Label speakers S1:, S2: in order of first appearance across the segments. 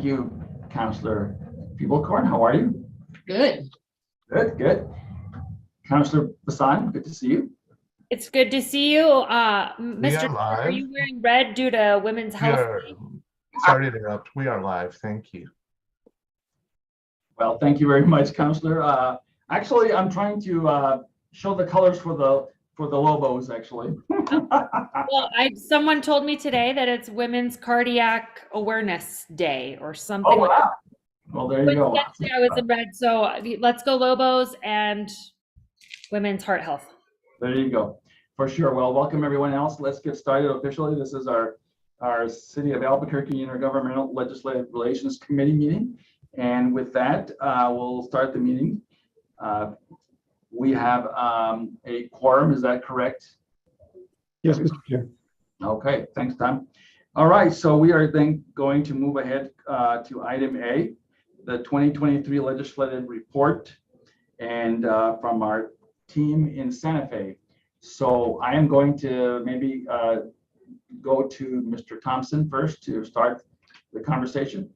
S1: Thank you, Councillor Peebles-Corn. How are you?
S2: Good.
S1: Good, good. Councillor Bassan, good to see you.
S2: It's good to see you. Mr. Chair, are you wearing red due to Women's Health Day?
S3: Sorry to interrupt. We are live. Thank you.
S1: Well, thank you very much, Councillor. Actually, I'm trying to show the colors for the Lobos, actually.
S2: Well,
S1: Someone
S2: told me today that it's Women's Cardiac Awareness Day or something.
S1: Oh, wow. Well, there you go.
S2: Yesterday I was in red, so let's go Lobos and Women's Heart Health.
S1: There you go. For sure. Well, welcome everyone else. Let's get started officially. This is our City of Albuquerque Intergovernmental Legislative Relations Committee meeting. And with that, we'll start the meeting. We have a quorum, is that correct?
S4: Yes, Mr. Chair.
S1: Okay, thanks, Tom. All right, so we are then going to move ahead to item A, the 2023 legislative report, and from our team in Santa Fe. So I am going to maybe go to Mr. Thompson first to start the conversation.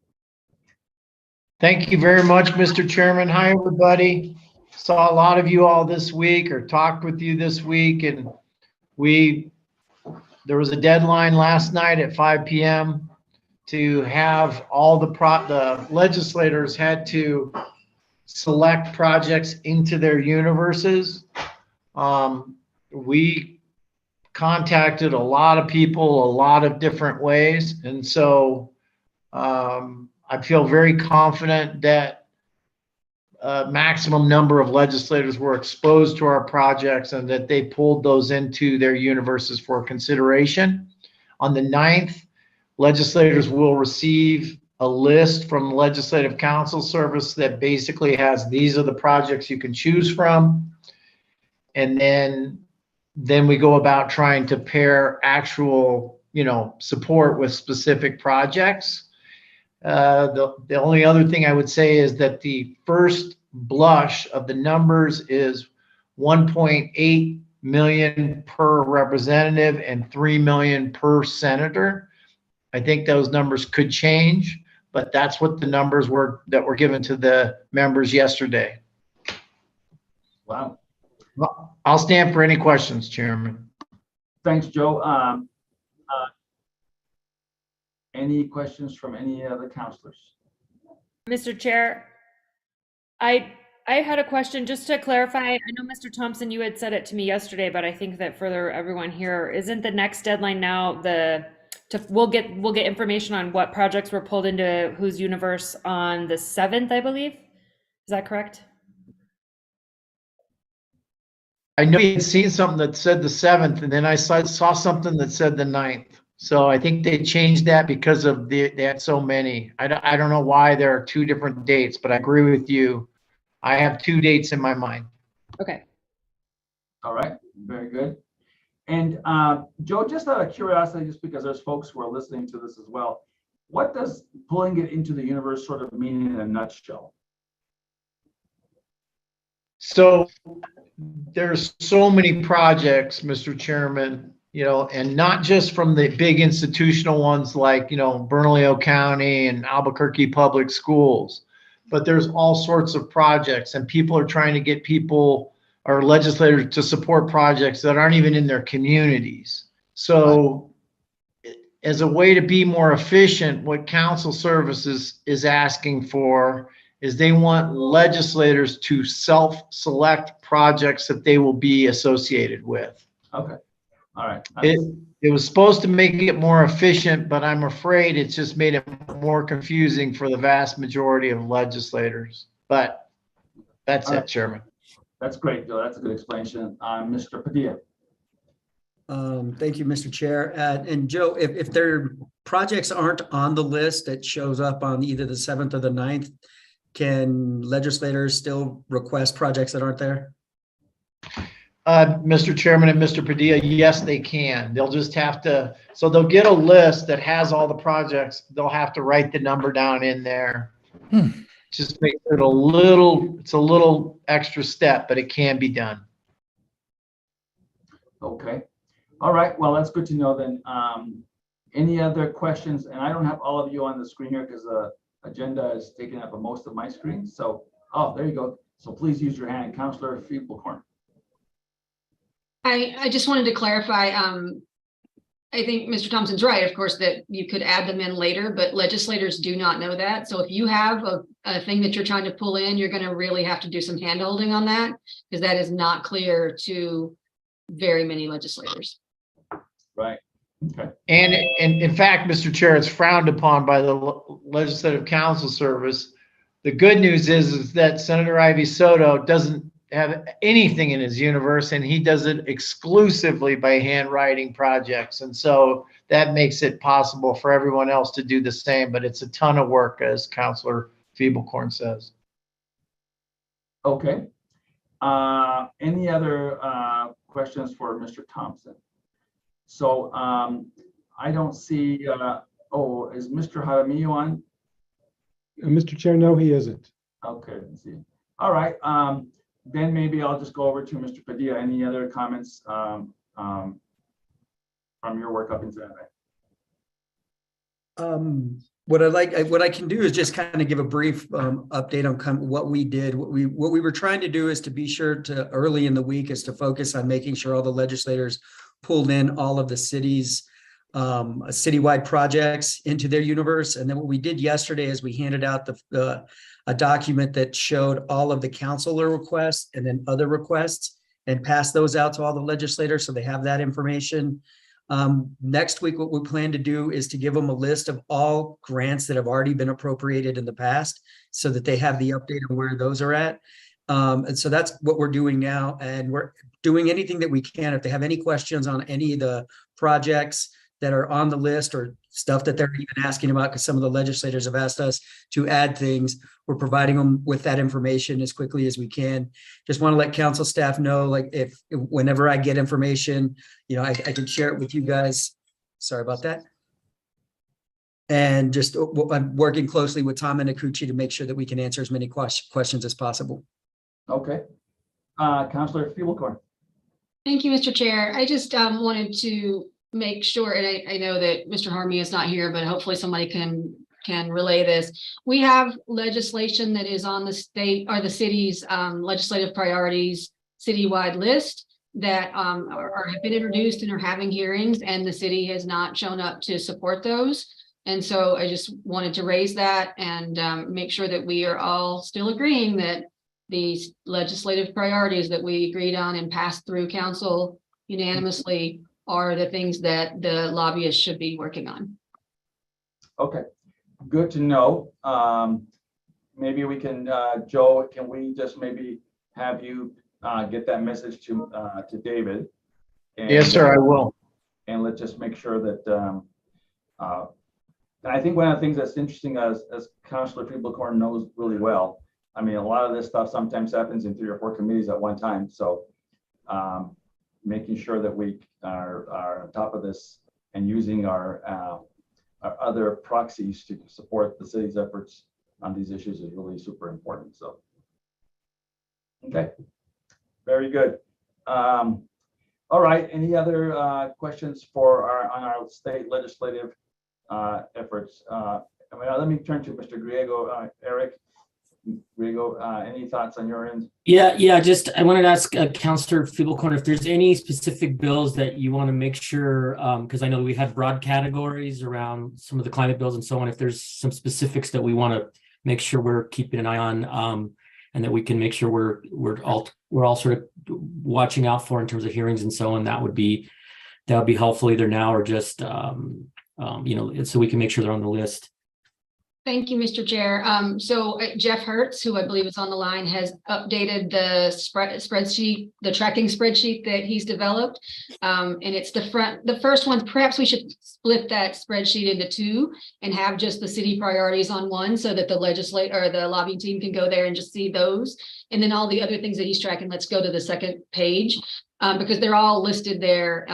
S5: Thank you very much, Mr. Chairman. Hi, everybody. Saw a lot of you all this week or talked with you this week, and there was a deadline last night at 5 p.m. to have all the legislators had to select projects into their universes. We contacted a lot of people, a lot of different ways, and so I feel very confident that a maximum number of legislators were exposed to our projects and that they pulled those into their universes for consideration. On the 9th, legislators will receive a list from the Legislative Counsel Service that basically has, these are the projects you can choose from. And then we go about trying to pair actual, support with specific projects. The only other thing I would say is that the first blush of the numbers is 1.8 million per representative and 3 million per senator. I think those numbers could change, but that's what the numbers were that were given to the members yesterday.
S1: Wow.
S5: I'll stand for any questions, Chairman.
S1: Thanks, Joe. Any questions from any other councilors?
S2: Mr. Chair, I had a question just to clarify. I know, Mr. Thompson, you had said it to me yesterday, but I think that for everyone here, isn't the next deadline now we'll get information on what projects were pulled into whose universe on the 7th, I believe? Is that correct?
S5: I know you had seen something that said the 7th, and then I saw something that said the 9th. So I think they changed that because of they had so many. I don't know why there are two different dates, but I agree with you. I have two dates in my mind.
S2: Okay.
S1: All right, very good. And Joe, just out of curiosity, just because there's folks who are listening to this as well, what does pulling it into the universe sort of mean in a nutshell?
S5: So there's so many projects, Mr. Chairman, and not just from the big institutional ones like, Bernalillo County and Albuquerque Public Schools, but there's all sorts of projects, and people are trying to get people or legislators to support projects that aren't even in their communities. So as a way to be more efficient, what Council Services is asking for is they want legislators to self-select projects that they will be associated with.
S1: Okay. All right.
S5: It was supposed to make it more efficient, but I'm afraid it's just made it more confusing for the vast majority of legislators. But that's it, Chairman.
S1: That's great, Joe. That's a good explanation. Mr. Padilla.
S6: Thank you, Mr. Chair. And Joe, if their projects aren't on the list that shows up on either the 7th or the 9th, can legislators still request projects that aren't there?
S5: Mr. Chairman and Mr. Padilla, yes, they can. They'll just have to, so they'll get a list that has all the projects. They'll have to write the number down in there. Just makes it it's a little extra step, but it can be done.
S1: Okay. All right. Well, that's good to know then. Any other questions? And I don't have all of you on the screen here because agenda is taking up most of my screen. So, oh, there you go. So please use your hand, Councillor Feeblecorn.
S7: I just wanted to clarify, I think Mr. Thompson's right, of course, that you could add them in later, but legislators do not know that. So if you have a thing that you're trying to pull in, you're going to really have to do some hand holding on that, because that is not clear to very many legislators.
S1: Right. Okay.
S5: And in fact, Mr. Chair, it's frowned upon by the Legislative Council Service. The good news is that Senator Ivy Soto doesn't have anything in his universe, and he does it exclusively by handwriting projects. And so that makes it possible for everyone else to do the same, but it's a ton of work, as Councilor Feeblecorn says.
S1: Okay. Any other questions for Mr. Thompson? So I don't see, oh, is Mr. Jaramillo on?
S4: Mr. Chair, no, he isn't.
S1: Okay, let's see. All right, then maybe I'll just go over to Mr. Padilla. Any other comments from your work up in San Jose?
S6: What I can do is just kind of give a brief update on what we did. What we were trying to do is to be sure to early in the week is to focus on making sure all the legislators pulled in all of the cities citywide projects into their universe. And then what we did yesterday is we handed out a document that showed all of the councilor requests and then other requests, and passed those out to all the legislators so they have that information. Next week, what we plan to do is to give them a list of all grants that have already been appropriated in the past so that they have the update on where those are at. And so that's what we're doing now. And we're doing anything that we can. If they have any questions on any of the projects that are on the list or stuff that they're even asking about, because some of the legislators have asked us to add things, we're providing them with that information as quickly as we can. Just want to let council staff know, like, if whenever I get information, you know, I can share it with you guys. Sorry about that. And just I'm working closely with Tom and Akuchi to make sure that we can answer as many questions as possible.
S1: Okay. Councilor Feeblecorn.
S7: Thank you, Mr. Chair. I just wanted to make sure, and I know that Mr. Harmey is not here, but hopefully somebody can relay this. We have legislation that is on the state or the city's legislative priorities citywide list that have been introduced and are having hearings, and the city has not shown up to support those. And so I just wanted to raise that and make sure that we are all still agreeing that these legislative priorities that we agreed on and passed through council unanimously are the things that the lobbyists should be working on.
S1: Okay, good to know. Maybe we can, Joe, can we just maybe have you get that message to David? And,
S5: Yes, sir, I will.
S1: And let's just make sure that, I think one of the things that's interesting, as Councilor Feeblecorn knows really well, I mean, a lot of this stuff sometimes happens in 3 or 4 committees at one time. So making sure that we are on top of this and using our other proxies to support the city's efforts on these issues is really super important. So, okay, very good. All right, any other questions for on our state legislative efforts? Let me turn to Mr. Griego. Eric Griego, any thoughts on your end?
S8: Yeah, just I wanted to ask Councilor Feeblecorn if there's any specific bills that you want to make sure, because I know we had broad categories around some of the climate bills and so on, if there's some specifics that we want to make sure we're keeping an eye on, and that we can make sure we're all sort of watching out for in terms of hearings and so on, that would be helpful either now or just so we can make sure they're on the list.
S7: Thank you, Mr. Chair. So Jeff Hertz, who I believe is on the line, has updated the spreadsheet, the tracking spreadsheet that he's developed. And it's the first one. Perhaps we should split that spreadsheet into 2 and have just the city priorities on one, so that the lobbying team can go there and just see those. And then all the other things that he's tracking, let's go to the second page, because they're all listed there.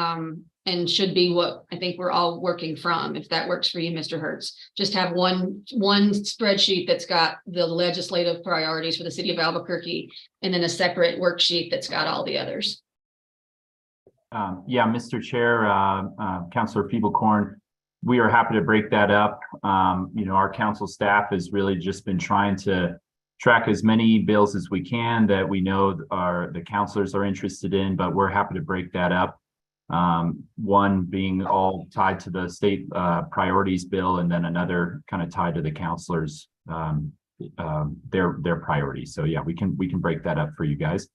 S7: And should be what I think we're all working from, if that works for you, Mr. Hertz. Just have one spreadsheet that's got the legislative priorities for the city of Albuquerque, and then a separate worksheet that's got all the others.
S9: Yeah, Mr. Chair, Councilor Feeblecorn, we are happy to break that up. Our council staff has really just been trying to track as many bills as we can that we know the councilors are interested in, but we're happy to break that up. One being all tied to the state priorities bill, and then another kind of tied to the councilors, their priorities. So yeah, we can break that up for you guys.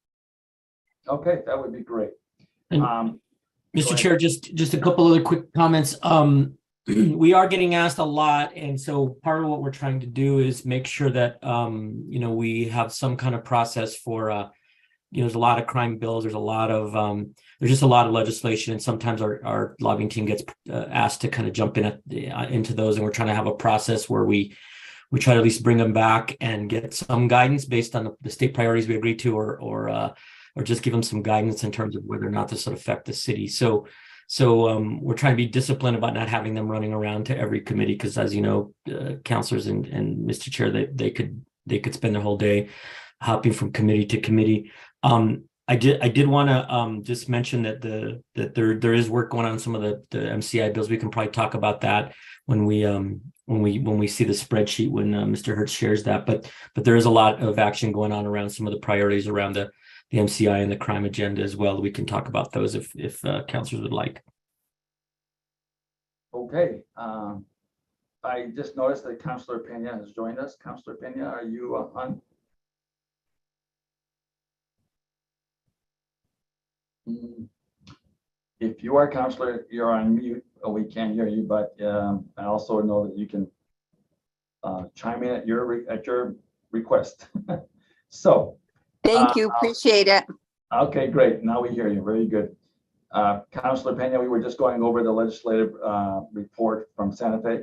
S1: Okay, that would be great.
S8: And Mr. Chair, just a couple other quick comments. We are getting asked a lot, and so part of what we're trying to do is make sure that we have some kind of process for there's a lot of crime bills, there's just a lot of legislation, and sometimes our lobbying team gets asked to kind of jump into those, and we're trying to have a process where we try to at least bring them back and get some guidance based on the state priorities we agreed to, or just give them some guidance in terms of whether or not this would affect the city. So we're trying to be disciplined about not having them running around to every committee, because as you know, councilors and Mr. Chair, they could spend their whole day hopping from committee to committee. I did want to just mention that there is work going on some of the MCI bills. We can probably talk about that when we see the spreadsheet when Mr. Hertz shares that. But there is a lot of action going on around some of the priorities around the MCI and the crime agenda as well. We can talk about those if councilors would like.
S1: Okay. I just noticed that Councilor Pena has joined us. Councilor Pena, are you on? If you are, Councilor, you're on mute. Oh, we can't hear you, but I also know that you can chime in at your request. So.
S10: Thank you, appreciate it.
S1: Okay, great. Now we hear you. Very good. Councilor Pena, we were just going over the legislative report from Santa Fe.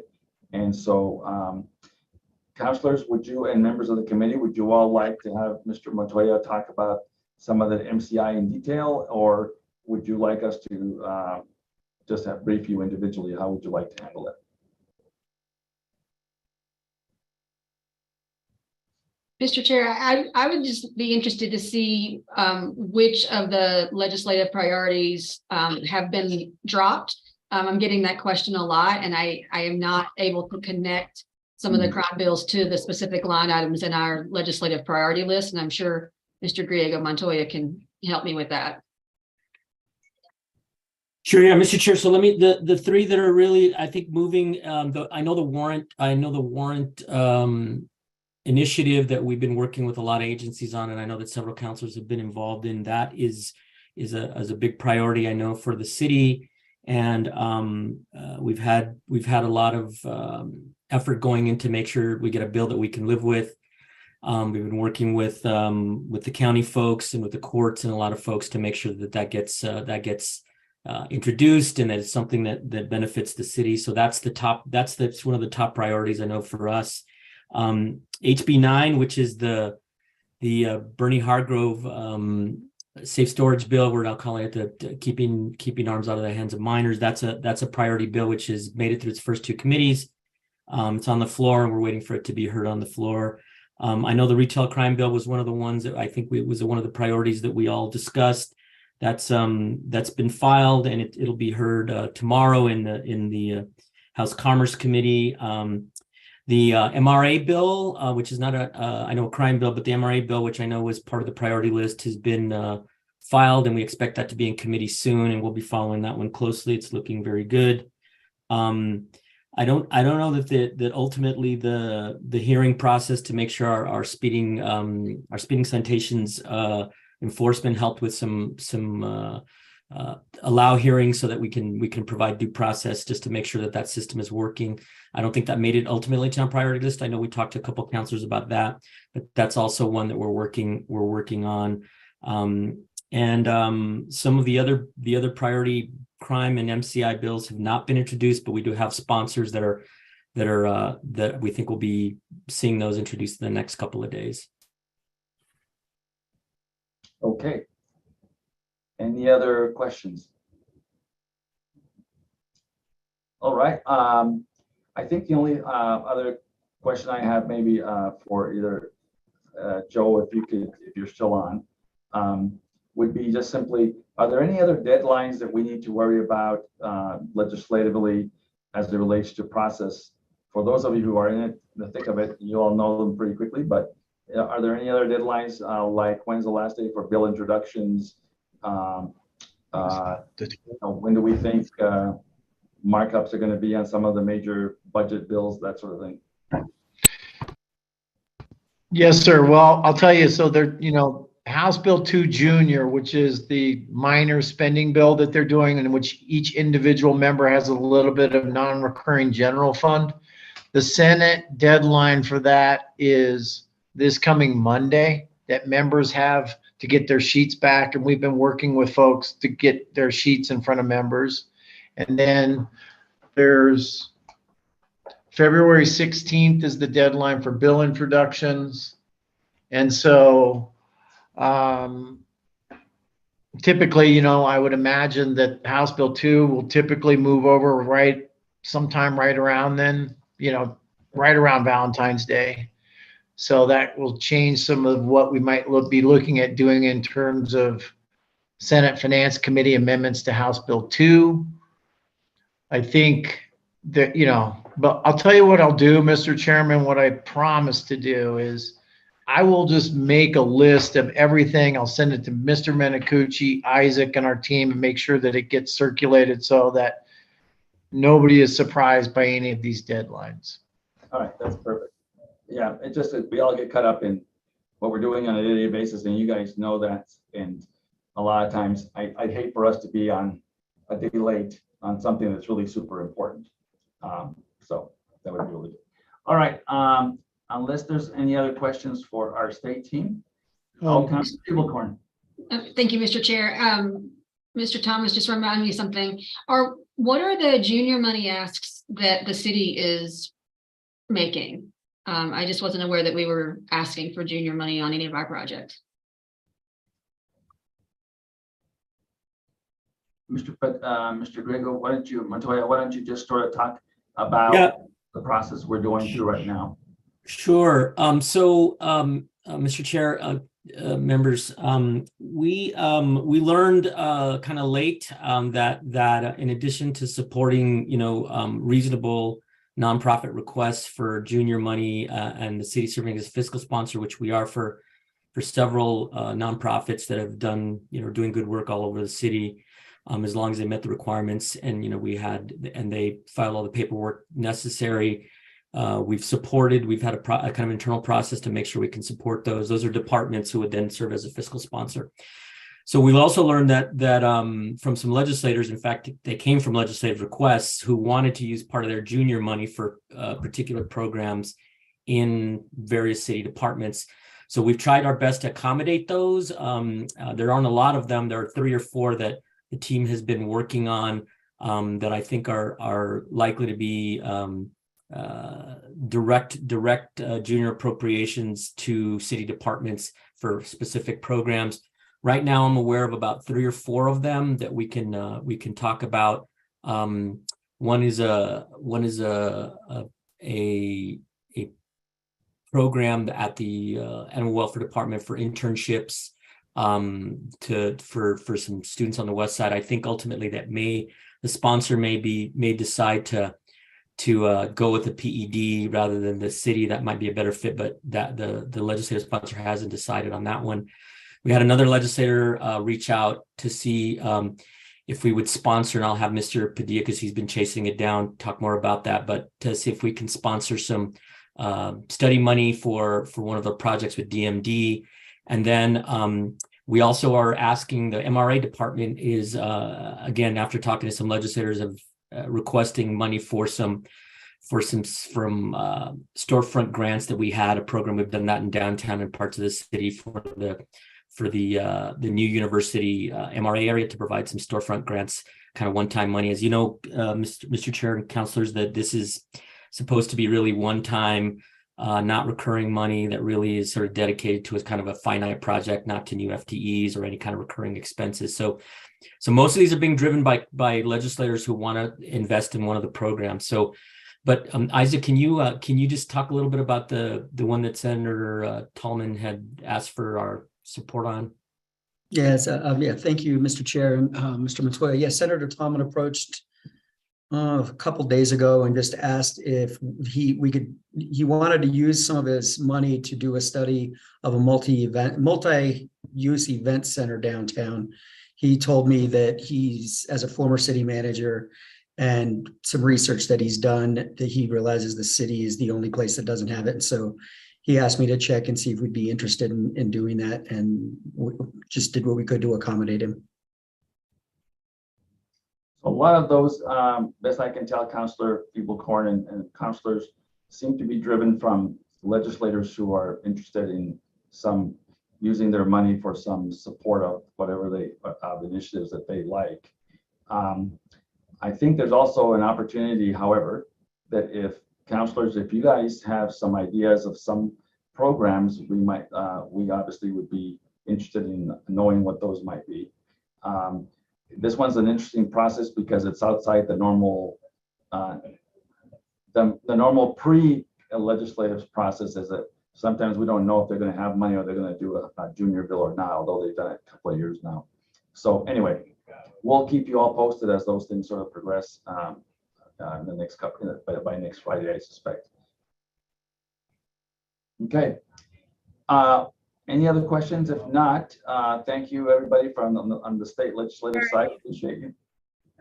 S1: And so, councilors, would you and members of the committee, would you all like to have Mr. Montoya talk about some of the MCI in detail, or would you like us to just brief you individually? How would you like to handle it?
S7: Mr. Chair, I would just be interested to see which of the legislative priorities have been dropped. I'm getting that question a lot, and I am not able to connect some of the crime bills to the specific line items in our legislative priority list, and I'm sure Mr. Griego Montoya can help me with that.
S8: Sure, yeah, Mr. Chair. So let me the three that are really, I think, moving. I know the warrant initiative that we've been working with a lot of agencies on, and I know that several councilors have been involved in that is a big priority, I know, for the city. And we've had a lot of effort going in to make sure we get a bill that we can live with. We've been working with the county folks and with the courts and a lot of folks to make sure that gets introduced and that it's something that benefits the city. So that's one of the top priorities, I know, for us. HB 9, which is the Bernie Hargrove safe storage bill, we're now calling it the keeping arms out of the hands of minors. That's a priority bill which has made it through its first two committees. It's on the floor and we're waiting for it to be heard on the floor. I know the retail crime bill was one of the ones that I think was one of the priorities that we all discussed. That's been filed and it'll be heard tomorrow in the House Commerce Committee. The MRA bill, which is not a crime bill, but the MRA bill, which I know was part of the priority list, has been filed, and we expect that to be in committee soon, and we'll be following that one closely. It's looking very good. I don't know that ultimately the hearing process to make sure our speeding citations enforcement helped with some allow hearings so that we can provide due process just to make sure that system is working. I don't think that made it ultimately to our priority list. I know we talked to a couple of councilors about that, but that's also one that we're working on. Some of the other priority crime and MCI bills have not been introduced, but we do have sponsors that we think will be seeing those introduced in the next couple of days.
S1: Okay. Any other questions? All right. I think the only other question I have maybe for either Joe, if you're still on, would be just simply, are there any other deadlines that we need to worry about legislatively as it relates to process. For those of you who are in it, the thick of it, you all know them pretty quickly, but are there any other deadlines, like when's the last day for bill introductions? When do we think markups are going to be on some of the major budget bills, that sort of thing?
S5: Yes, sir. Well, I'll tell you, so there, House Bill 2 Junior, which is the minor spending bill that they're doing, in which each individual member has a little bit of non-recurring general fund. The Senate deadline for that is this coming Monday, that members have to get their sheets back. And we've been working with folks to get their sheets in front of members. And then there's February 16th is the deadline for bill introductions. And so typically, I would imagine that House Bill 2 will typically move over sometime right around then, right around Valentine's Day. So that will change some of what we might be looking at doing in terms of Senate Finance Committee amendments to House Bill 2. I think that, but I'll tell you what I'll do, Mr. Chairman. What I promise to do is I will just make a list of everything. I'll send it to Mr. Menicucci, Isaac, and our team, and make sure that it gets circulated so that nobody is surprised by any of these deadlines.
S1: All right, that's perfect. Yeah, it's just that we all get caught up in what we're doing on a daily basis, and you guys know that. And a lot of times, I'd hate for us to be on a day late on something that's really super important. So that would be really good. All right. Unless there's any other questions for our state team, Councilor Abelkorn.
S7: Thank you, Mr. Chair. Mr. Thomas just reminded me something. What are the junior money asks that the city is making? I just wasn't aware that we were asking for junior money on any of our projects.
S1: Mr. Grego, Montoya, why don't you just sort of talk about the process we're going through right now?
S8: Sure. Mr. Chair, members, we learned kind of late that in addition to supporting reasonable nonprofit requests for junior money and the city serving as fiscal sponsor, which we are for several nonprofits that have done doing good work all over the city, as long as they met the requirements, and they filed all the paperwork necessary. We've had a kind of internal process to make sure we can support those. Those are departments who would then serve as a fiscal sponsor. So we've also learned that from some legislators, in fact, they came from legislative requests who wanted to use part of their junior money for particular programs in various city departments. So we've tried our best to accommodate those. There aren't a lot of them. There are 3 or 4 that the team has been working on that I think are likely to be direct junior appropriations to city departments for specific programs. Right now, I'm aware of about 3 or 4 of them that we can talk about. One is a program at the Animal Welfare Department for internships for some students on the west side. I think ultimately that the sponsor may decide to go with the PED rather than the city. That might be a better fit, but that the legislative sponsor hasn't decided on that one. We had another legislator reach out to see if we would sponsor, and I'll have Mr. Padilla, because he's been chasing it down, talk more about that, but to see if we can sponsor some study money for one of the projects with DMD. And then we also are asking, the MRA department is, again, after talking to some legislators, of requesting money for some storefront grants that we had, a program we've done that in downtown and parts of the city for the new university MRA area, to provide some storefront grants, kind of one-time money. As you know, Mr. Chair and councilors, that this is supposed to be really one-time, not recurring money that really is sort of dedicated to as kind of a finite project, not to new FTEs or any kind of recurring expenses. So most of these are being driven by legislators who want to invest in one of the programs. So, but Isaac, can you just talk a little bit about the one that Senator Tallman had asked for our support on?
S6: Yes, thank you, Mr. Chair and Mr. Montoya. Yes, Senator Tallman approached a couple days ago and just asked if he wanted to use some of his money to do a study of a multi-use event center downtown. He told me that he's, as a former city manager, and some research that he's done, that he realizes the city is the only place that doesn't have it. And so he asked me to check and see if we'd be interested in doing that, and we just did what we could to accommodate him.
S1: A lot of those, best I can tell, Councillor Feeblecorn and councillors seem to be driven from legislators who are interested in some using their money for some support of whatever initiatives that they like. I think there's also an opportunity, however, that if councillors, if you guys have some ideas of some programs, we obviously would be interested in knowing what those might be. This one's an interesting process because it's outside the normal, the normal pre-legislative process is that sometimes we don't know if they're going to have money or they're going to do a junior bill or not, although they've done it a couple of years now. So anyway, we'll keep you all posted as those things sort of progress in the next couple, by next Friday, I suspect. Okay. Any other questions? If not, thank you everybody from on the state legislative side. Appreciate you.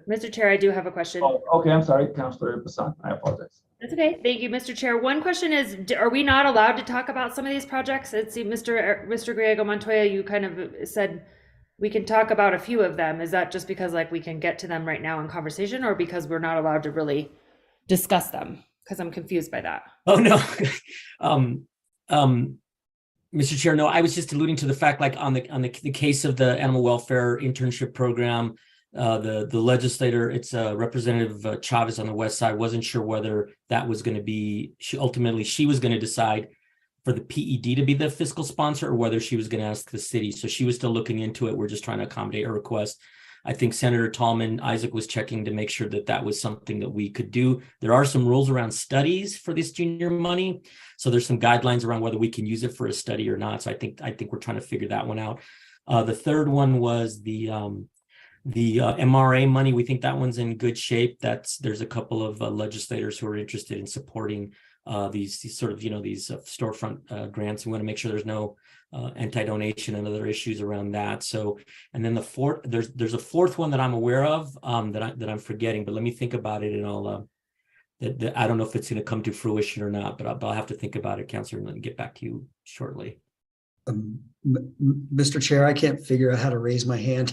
S2: Mr. Chair, I do have a question.
S1: Oh, okay, I'm sorry, Councillor Bassan. I apologize.
S2: That's okay. Thank you, Mr. Chair. One question is, are we not allowed to talk about some of these projects? Let's see, Mr. Griego Montoya, you kind of said we can talk about a few of them. Is that just because like we can get to them right now in conversation, or because we're not allowed to really discuss them? Because I'm confused by that.
S8: Oh, no. Mr. Chair, no, I was just alluding to the fact, like on the case of the animal welfare internship program, the legislator, it's Representative Chavez on the west side, wasn't sure whether that was going to be, she was going to decide for the PED to be the fiscal sponsor or whether she was going to ask the city. So she was still looking into it. We're just trying to accommodate her request. I think Senator Tallman Isaac was checking to make sure that that was something that we could do. There are some rules around studies for this junior money. So there's some guidelines around whether we can use it for a study or not. So I think we're trying to figure that one out. The third one was the MRA money. We think that one's in good shape. There's a couple of legislators who are interested in supporting these sort of, these storefront grants. We want to make sure there's no anti-donation and other issues around that. So, and then the fourth, there's a fourth one that I'm aware of that I'm forgetting, but let me think about it, and I'll I don't know if it's going to come to fruition or not, but I'll have to think about it, Councilor, and get back to you shortly.
S6: Mr. Chair, I can't figure out how to raise my hand.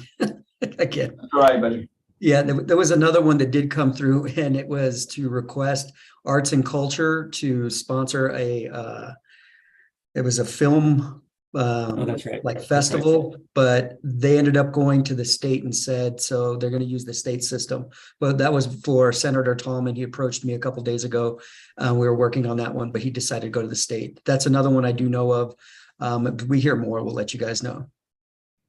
S6: I can't.
S1: All right, buddy.
S6: Yeah, there was another one that did come through, and it was to request Arts and Culture to sponsor it was a film
S8: that's right.
S6: like festival, but they ended up going to the state and said, so they're going to use the state system. But that was for Senator Tallman. He approached me a couple days ago. We were working on that one, but he decided to go to the state. That's another one I do know of. If we hear more, we'll let you guys know.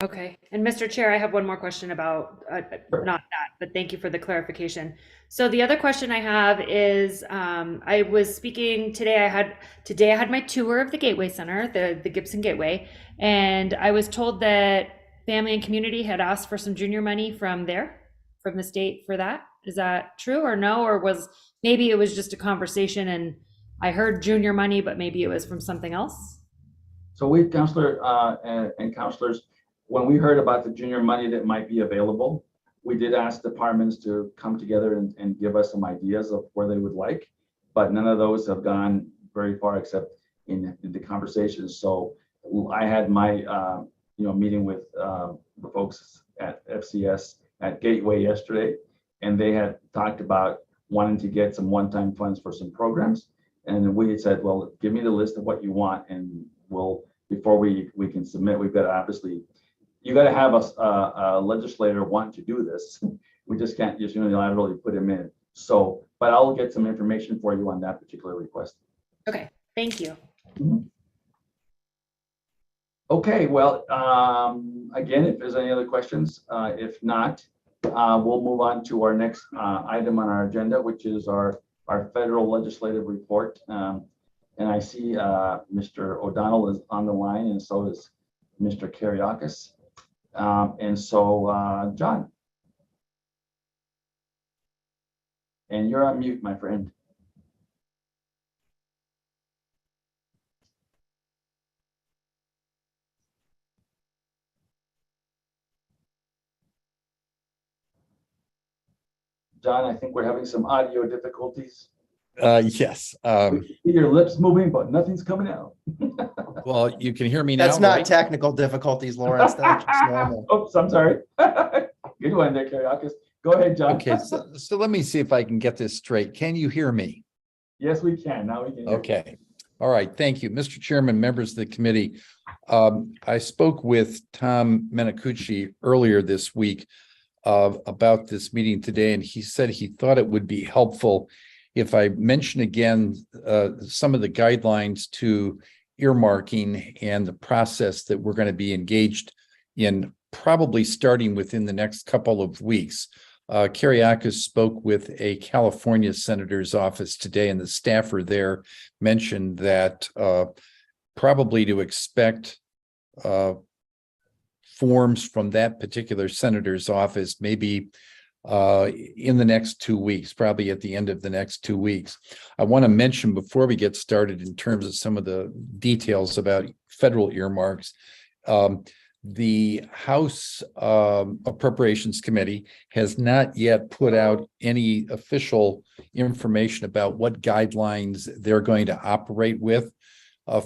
S2: Okay. And Mr. Chair, I have one more question about, not that, but thank you for the clarification. So the other question I have is, I was speaking today, I had my tour of the Gateway Center, the Gibson Gateway, and I was told that Family and Community had asked for some junior money from the state for that. Is that true or no? Or maybe it was just a conversation and I heard junior money, but maybe it was from something else?
S1: So we, Councillor and councillors, when we heard about the junior money that might be available, we did ask departments to come together and give us some ideas of where they would like, but none of those have gone very far except in the conversations. So I had my meeting with the folks at FCS at Gateway yesterday, and they had talked about wanting to get some one-time funds for some programs. And we had said, well, give me the list of what you want, and before we can submit, we've got to obviously, you got to have a legislator want to do this. We just can't just unilaterally put him in. So, but I'll get some information for you on that particular request.
S2: Okay, thank you.
S1: Mm-hmm. Okay, well, again, if there's any other questions, if not, we'll move on to our next item on our agenda, which is our federal legislative report. And I see Mr. O'Donnell is on the line, and so is Mr. Kariakis. And so, John. And you're on mute, my friend. John, I think we're having some audio difficulties.
S11: Yes.
S1: We see your lips moving, but nothing's coming out.
S11: Well, you can hear me now,
S12: That's not
S11: right?
S12: technical difficulties, Lawrence. That's just normal.
S1: Oops, I'm sorry. Good one there, Kyriakis. Go ahead, John.
S11: Okay, so let me see if I can get this straight. Can you hear me?
S1: Yes, we can. Now we can hear you.
S11: Okay. All right. Thank you, Mr. Chairman, members of the committee. I spoke with Tom Menacucci earlier this week about this meeting today, and he said he thought it would be helpful if I mention again some of the guidelines to earmarking and the process that we're going to be engaged in, probably starting within the next couple of weeks. Kyriakis spoke with a California senator's office today, and the staffer there mentioned that probably to expect forms from that particular senator's office maybe in the next 2 weeks, probably at the end of the next 2 weeks. I want to mention before we get started in terms of some of the details about federal earmarks, the House Appropriations Committee has not yet put out any official information about what guidelines they're going to operate with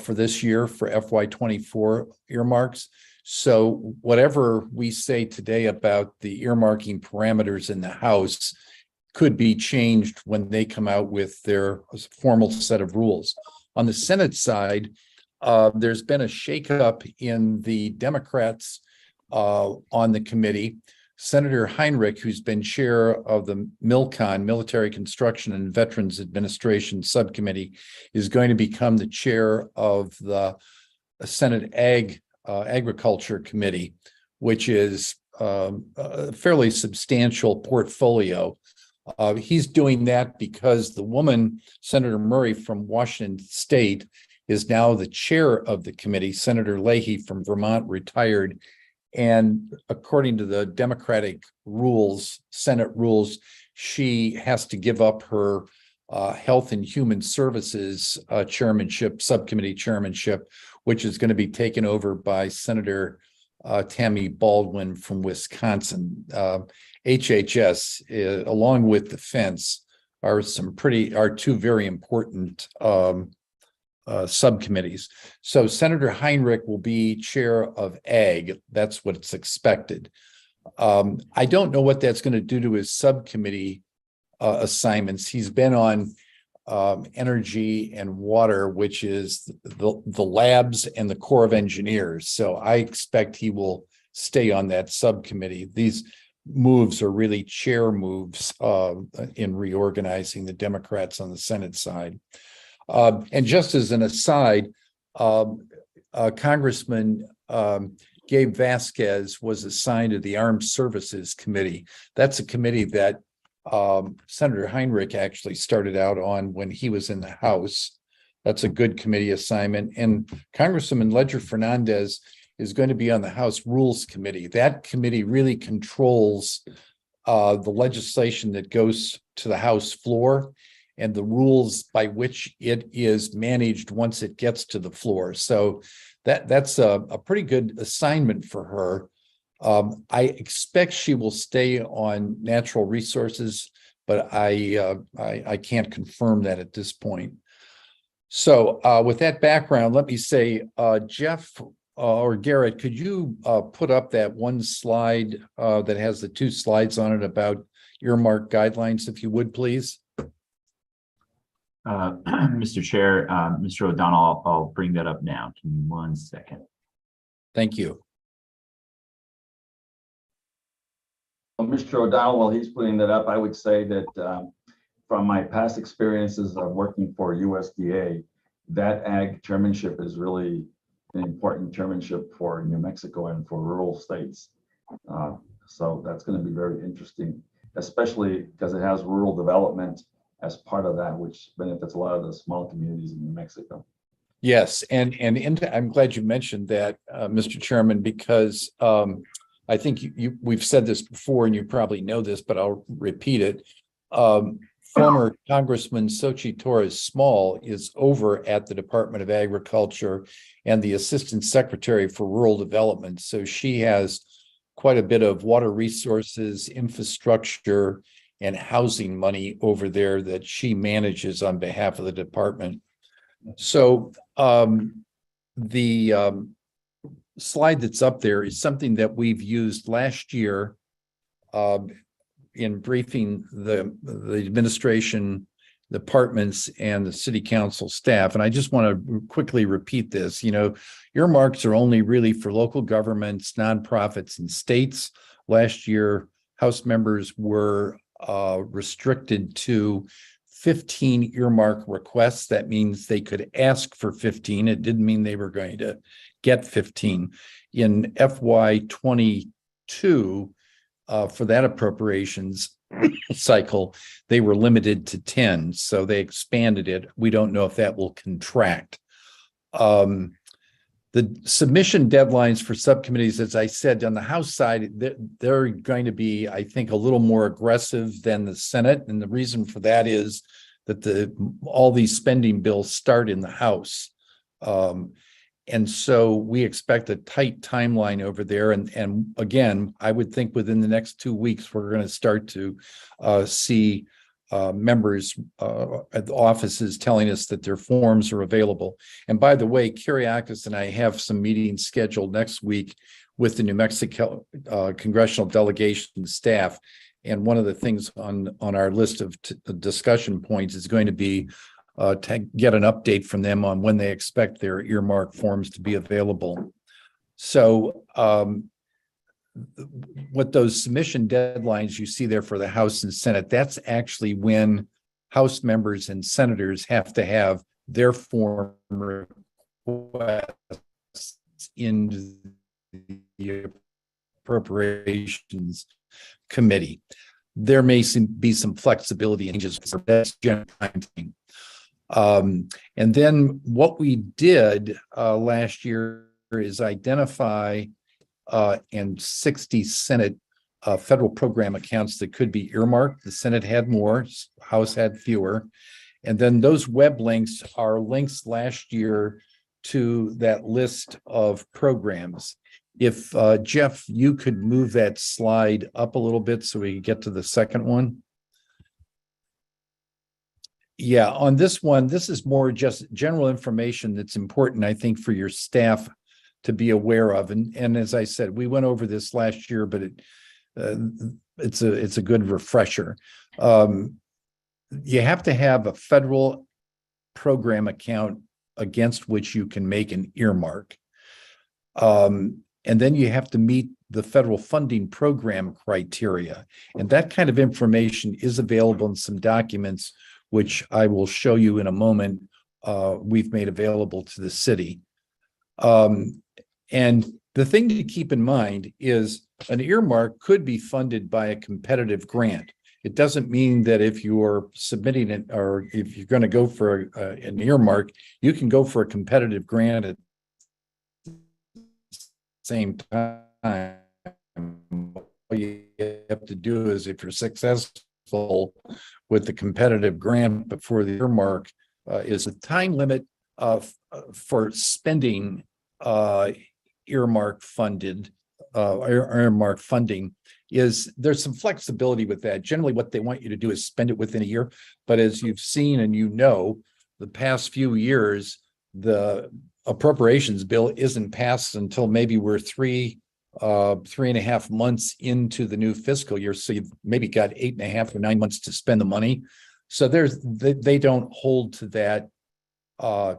S11: for this year for FY24 earmarks. So whatever we say today about the earmarking parameters in the House could be changed when they come out with their formal set of rules. On the Senate side, there's been a shakeup in the Democrats on the committee. Senator Heinrich, who's been chair of the MILCON, Military Construction and Veterans Administration Subcommittee, is going to become the chair of the Senate Agriculture Committee, which is a fairly substantial portfolio. He's doing that because the woman, Senator Murray from Washington State, is now the chair of the committee. Senator Leahy from Vermont retired. And according to the Democratic rules, Senate rules, she has to give up her Health and Human Services chairmanship, subcommittee chairmanship, which is going to be taken over by Senator Tammy Baldwin from Wisconsin. HHS, along with Defense, are two very important subcommittees. So Senator Heinrich will be chair of Ag. That's what's expected. I don't know what that's going to do to his subcommittee assignments. He's been on energy and water, which is the labs and the Corps of Engineers. So I expect he will stay on that subcommittee. These moves are really chair moves in reorganizing the Democrats on the Senate side. And just as an aside, Congressman Gabe Vasquez was assigned to the Armed Services Committee. That's a committee that Senator Heinrich actually started out on when he was in the House. That's a good committee assignment. And Congresswoman Ledger Fernandez is going to be on the House Rules Committee. That committee really controls the legislation that goes to the House floor and the rules by which it is managed once it gets to the floor. So that's a pretty good assignment for her. I expect she will stay on natural resources, but I can't confirm that at this point. So with that background, let me say, Jeff or Garrett, could you put up that one slide that has the 2 slides on it about earmark guidelines, if you would, please?
S9: Mr. Chair, Mr. O'Donnell, I'll bring that up now. Give me 1 second.
S11: Thank you.
S1: Well, Mr. O'Donnell, while he's putting that up, I would say that from my past experiences of working for USDA, that ag chairmanship is really an important chairmanship for New Mexico and for rural states. So that's going to be very interesting, especially because it has rural development as part of that, which benefits a lot of the small communities in New Mexico.
S11: Yes, and I'm glad you mentioned that, Mr. Chairman, because I think we've said this before, and you probably know this, but I'll repeat it. former Congressman Xochitl Torres Small is over at the Department of Agriculture and the Assistant Secretary for Rural Development. So she has quite a bit of water resources, infrastructure, and housing money over there that she manages on behalf of the department. So the slide that's up there is something that we've used last year in briefing the administration, departments, and the city council staff. And I just want to quickly repeat this. Earmarks are only really for local governments, nonprofits, and states. Last year, House members were restricted to 15 earmark requests. That means they could ask for 15. It didn't mean they were going to get 15. In FY22, for that appropriations cycle, they were limited to 10. So they expanded it. We don't know if that will contract. The submission deadlines for subcommittees, as I said, on the House side, they're going to be, I think, a little more aggressive than the Senate. And the reason for that is that all these spending bills start in the House. And so we expect a tight timeline over there. And again, I would think within the next 2 weeks, we're going to start to see members at the offices telling us that their forms are available. And by the way, Kyriakis and I have some meetings scheduled next week with the New Mexico congressional delegation staff. And one of the things on our list of discussion points is going to be to get an update from them on when they expect their earmark forms to be available. So what those submission deadlines you see there for the House and Senate, that's actually when House members and senators have to have their form requests in the Appropriations Committee. There may be some flexibility in just for that general time thing. And then what we did last year is identify and 60 Senate federal program accounts that could be earmarked. The Senate had more, House had fewer. And then those web links are links last year to that list of programs. If Jeff, you could move that slide up a little bit so we can get to the second one. Yeah, on this one, this is more just general information that's important, I think, for your staff to be aware of. And as I said, we went over this last year, but it's a good refresher. You have to have a federal program account against which you can make an earmark. And then you have to meet the federal funding program criteria. And that kind of information is available in some documents, which I will show you in a moment, we've made available to the city. And the thing to keep in mind is an earmark could be funded by a competitive grant. It doesn't mean that if you're submitting it or if you're going to go for an earmark, you can go for a competitive grant at the same time. All you have to do is, if you're successful with the competitive grant before the earmark, is a time limit for spending earmark funding is there's some flexibility with that. Generally, what they want you to do is spend it within a year. But as you've seen and the past few years, the appropriations bill isn't passed until maybe we're 3.5 months into the new fiscal year. So you've maybe got 8.5 or 9 months to spend the money. So they don't hold to that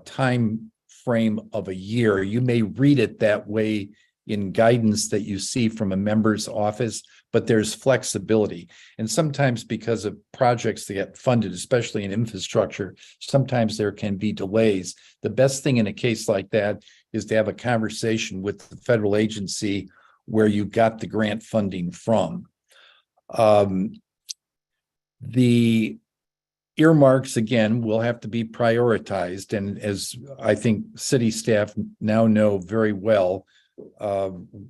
S11: time frame of a year. You may read it that way in guidance that you see from a member's office, but there's flexibility. And sometimes because of projects that get funded, especially in infrastructure, sometimes there can be delays. The best thing in a case like that is to have a conversation with the federal agency where you got the grant funding from. The earmarks, again, will have to be prioritized. And as I think city staff now know very well,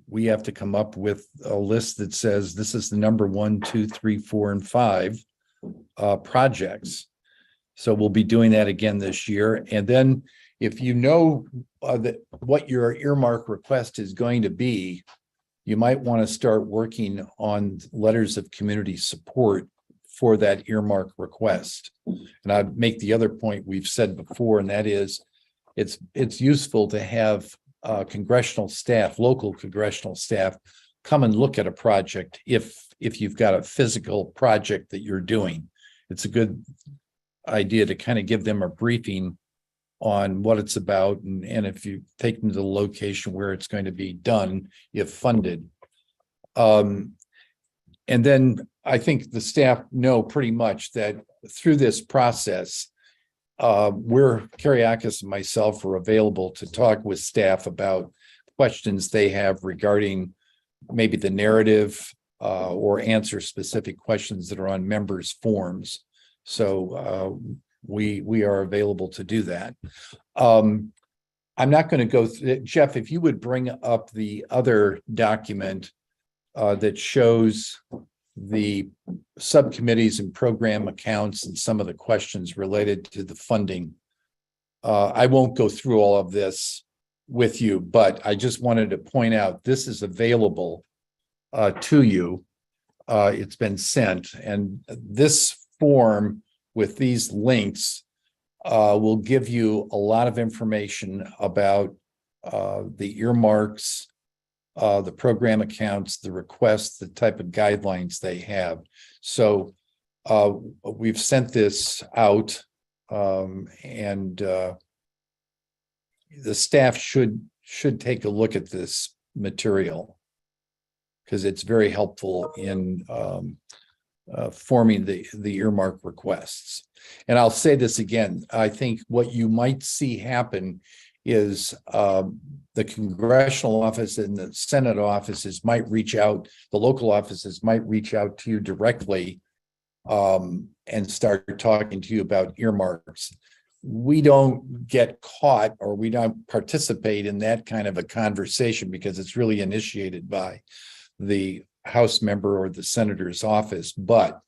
S11: we have to come up with a list that says this is the number 1, 2, 3, 4, and 5. projects. So we'll be doing that again this year. And then if you know what your earmark request is going to be, you might want to start working on letters of community support for that earmark request. And I'd make the other point we've said before, and that is it's useful to have congressional staff, local congressional staff, come and look at a project if you've got a physical project that you're doing. It's a good idea to kind of give them a briefing on what it's about, and if you take them to the location where it's going to be done, if funded. And then I think the staff know pretty much that through this process, Kyriakis and myself are available to talk with staff about questions they have regarding maybe the narrative, or answer specific questions that are on members' forms. So we are available to do that. I'm not going to go through, Jeff, if you would bring up the other document that shows the subcommittees and program accounts and some of the questions related to the funding. I won't go through all of this with you, but I just wanted to point out this is available to you. It's been sent, and this form with these links will give you a lot of information about the earmarks, the program accounts, the requests, the type of guidelines they have. So we've sent this out, and the staff should take a look at this material because it's very helpful in forming the earmark requests. And I'll say this again, I think what you might see happen is the congressional office and the Senate offices might reach out, the local offices might reach out to you directly and start talking to you about earmarks. We don't get caught, or we don't participate in that kind of a conversation because it's really initiated by the House member or the senator's office. But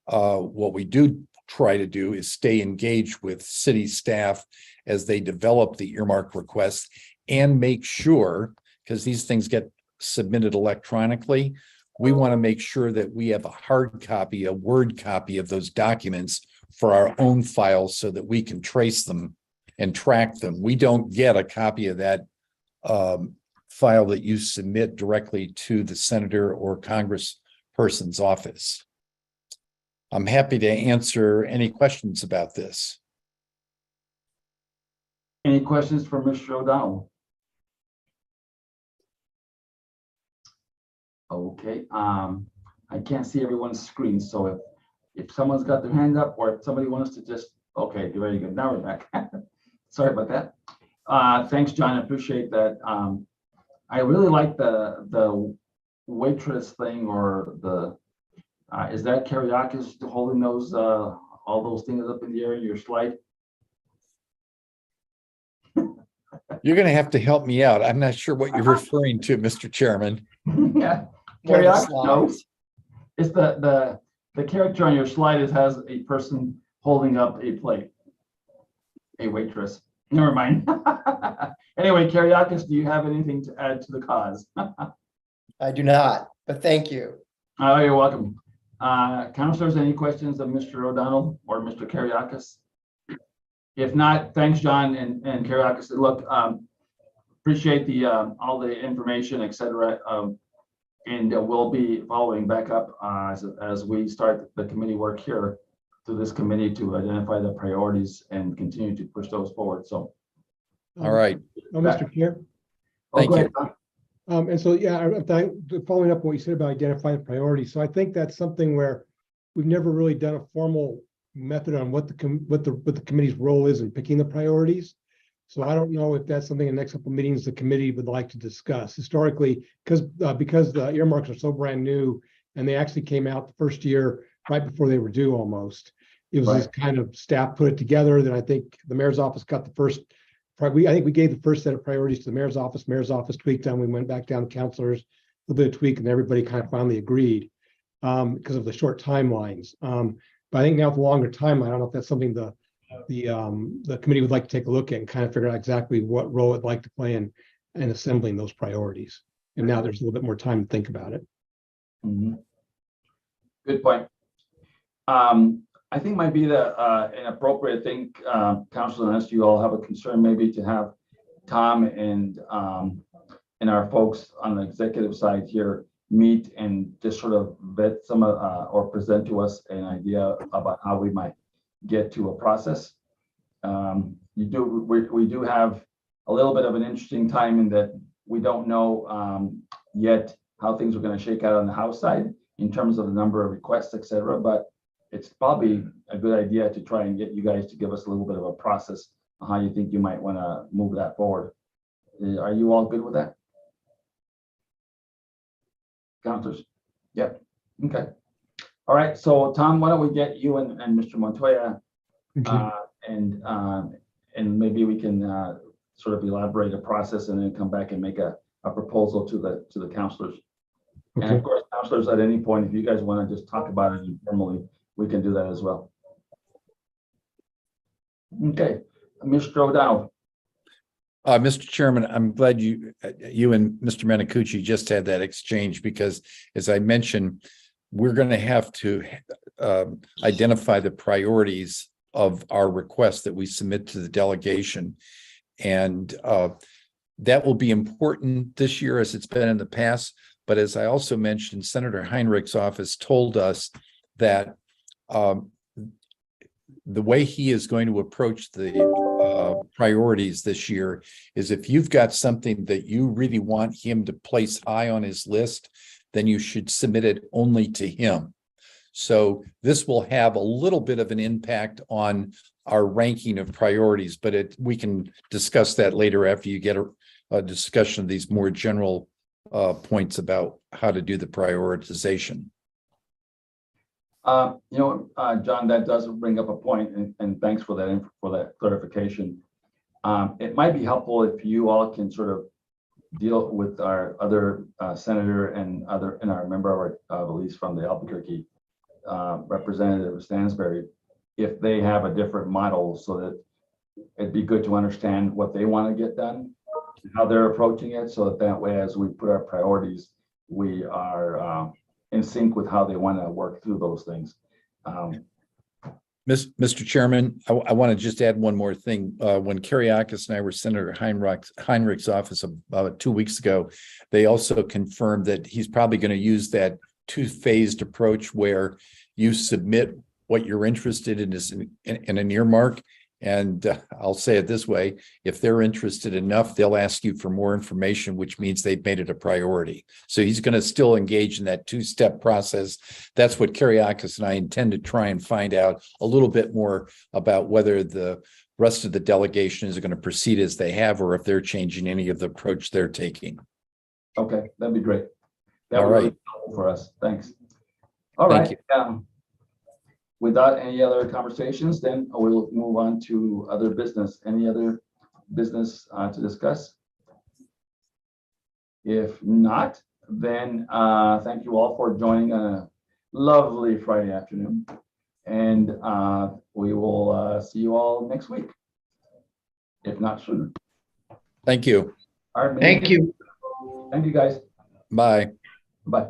S11: what we do try to do is stay engaged with city staff as they develop the earmark requests and make sure, because these things get submitted electronically, we want to make sure that we have a hard copy, a Word copy of those documents for our own files so that we can trace them and track them. We don't get a copy of that file that you submit directly to the senator or congressperson's office. I'm happy to answer any questions about this.
S1: Any questions for Mr. O'Donnell? Okay, I can't see everyone's screen, so if someone's got their hand up, or if somebody wants to just, okay, very good. Now we're back. Sorry about that. Thanks, John. I appreciate that. I really like the waitress thing, or the is that Kyriakis holding those all those things up in the air in your slide?
S11: You're going to have to help me out. I'm not sure what you're referring to, Mr. Chairman.
S1: Yeah, Kyriakis knows. It's the character on your slide has a person holding up a plate, a waitress. Never mind. Anyway, Kyriakis, do you have anything to add to the cause?
S12: I do not, but thank you.
S1: Oh, you're welcome. Councilors, any questions of Mr. O'Donnell or Mr. Kyriakis? If not, thanks, John and Kyriakis. Look, appreciate the all the information, etc. And we'll be following back up as we start the committee work here to this committee to identify the priorities and continue to push those forward. So,
S11: all right.
S4: Mr. Chair.
S11: Thank you.
S4: And so, yeah, following up on what you said about identifying priorities. So I think that's something where we've never really done a formal method on what the committee's role is in picking the priorities. So I don't know if that's something in the next couple of meetings the committee would like to discuss. Historically, because the earmarks are so brand new and they actually came out the first year right before they were due almost. It was this kind of staff put it together. Then I think the mayor's office got the first. I think we gave the first set of priorities to the mayor's office. Mayor's office tweaked them. We went back down to councilors, a little bit of tweak, and everybody kind of finally agreed because of the short timelines. But I think now with a longer timeline, I don't know if that's something the committee would like to take a look at and kind of figure out exactly what role it'd like to play in assembling those priorities. And now there's a little bit more time to think about it.
S1: Mhm. Good point. I think might be an appropriate thing, Councilor, unless you all have a concern, maybe to have Tom and our folks on the executive side here meet and just sort of vet some of or present to us an idea about how we might get to a process. We do have a little bit of an interesting time in that we don't know yet how things are going to shake out on the House side in terms of the number of requests, et cetera, but it's probably a good idea to try and get you guys to give us a little bit of a process on how you think you might want to move that forward. Are you all good with that? Councilors? Yep. Okay. All right. So Tom, why don't we get you and Mr. Montoya and maybe we can sort of elaborate a process and then come back and make a proposal to the councilors.
S4: Okay.
S1: And of course, councilors, at any point, if you guys want to just talk about it informally, we can do that as well. Okay, Mr. O'Donnell.
S11: Mr. Chairman, I'm glad you and Mr. Manacucci just had that exchange because, as I mentioned, we're going to have to identify the priorities of our requests that we submit to the delegation. And that will be important this year as it's been in the past. But as I also mentioned, Senator Heinrich's office told us that the way he is going to approach the priorities this year is if you've got something that you really want him to place high on his list, then you should submit it only to him. So this will have a little bit of an impact on our ranking of priorities, but we can discuss that later after you get a discussion of these more general points about how to do the prioritization.
S1: John, that does bring up a point, and thanks for that clarification. It might be helpful if you all can sort of deal with our other senator and our member, I believe, from the Albuquerque Representative Stansberry, if they have a different model, so that it'd be good to understand what they want to get done, how they're approaching it, so that way, as we put our priorities, we are in sync with how they want to work through those things.
S11: Mr. Chairman, I want to just add one more thing. When Kiriakis and I were Senator Heinrich's office about 2 weeks ago, they also confirmed that he's probably going to use that two-phased approach where you submit what you're interested in is in an earmark. And I'll say it this way, if they're interested enough, they'll ask you for more information, which means they've made it a priority. So he's going to still engage in that two-step process. That's what Kiriakis and I intend to try and find out a little bit more about whether the rest of the delegation is going to proceed as they have, or if they're changing any of the approach they're taking.
S1: Okay, that'd be great. That
S11: All
S1: would
S11: right.
S1: really be helpful for us. Thanks. All
S11: Thank
S1: right. Without any other conversations, then we'll move on to other business. Any other business to discuss? If not, then thank you all for joining on a lovely Friday afternoon. And we will see you all next week, if not sooner.
S11: Thank you.
S1: All right,
S5: Thank you.
S1: Thank you, guys.
S11: Bye.
S1: Bye.